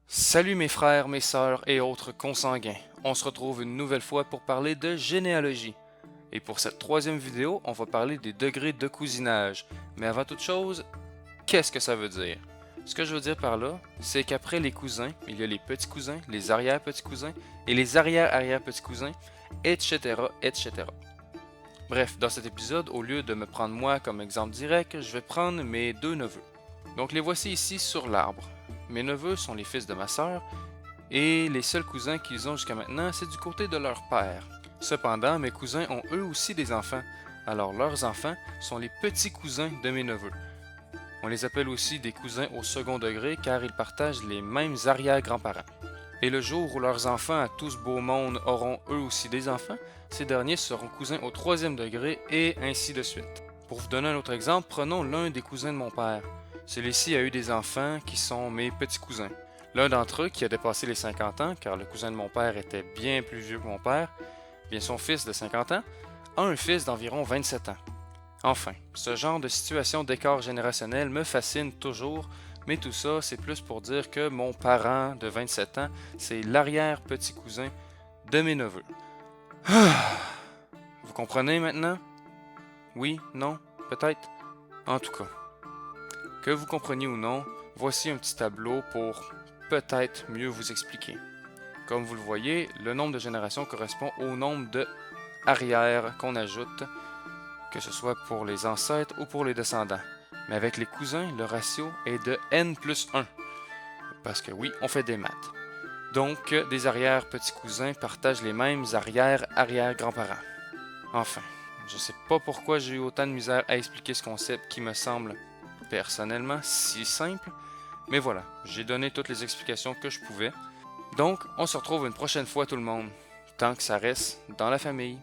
Salut mes frères, mes sœurs et autres consanguins. On se retrouve une nouvelle fois pour parler de généalogie. Et pour cette troisième vidéo, on va parler des degrés de cousinage. Mais avant toute chose, qu'est-ce que ça veut dire? Ce que je veux dire par là, c'est qu'après les cousins, il y a les petits cousins, les arrière-petits cousins et les arrière-arrière-petits cousins, etc., etc. Bref, dans cet épisode, au lieu de me prendre moi comme exemple direct, je vais prendre mes deux neveux. Donc les voici ici sur l'arbre. Mes neveux sont les fils de ma sœur, et les seuls cousins qu'ils ont jusqu'à maintenant, c'est du côté de leur père. Cependant, mes cousins ont eux aussi des enfants, alors leurs enfants sont les petits cousins de mes neveux. On les appelle aussi des cousins au second degré car ils partagent les mêmes arrière-grands-parents. Et le jour où leurs enfants à tout ce beau monde auront eux aussi des enfants, ces derniers seront cousins au troisième degré et ainsi de suite. Pour vous donner un autre exemple, prenons l'un des cousins de mon père. Celui-ci a eu des enfants qui sont mes petits cousins. L'un d'entre eux, qui a dépassé les 50 ans, car le cousin de mon père était bien plus vieux que mon père, bien son fils de 50 ans, a un fils d'environ 27 ans. Enfin, ce genre de situation d'écart générationnel me fascine toujours, mais tout ça, c'est plus pour dire que mon parent de 27 ans, c'est l'arrière-petit cousin de mes neveux. Vous comprenez maintenant? Oui? Non? Peut-être? En tout cas, que vous compreniez ou non, voici un petit tableau pour peut-être mieux vous expliquer. Comme vous le voyez, le nombre de générations correspond au nombre de arrières qu'on ajoute, que ce soit pour les ancêtres ou pour les descendants. Mais avec les cousins, le ratio est de n plus 1. Parce que oui, on fait des maths. Donc, des arrière-petits-cousins partagent les mêmes arrière-arrière-grands-parents. Enfin, je sais pas pourquoi j'ai eu autant de misère à expliquer ce concept qui me semble, personnellement, si simple, mais voilà, j'ai donné toutes les explications que je pouvais. Donc, on se retrouve une prochaine fois tout le monde, tant que ça reste dans la famille.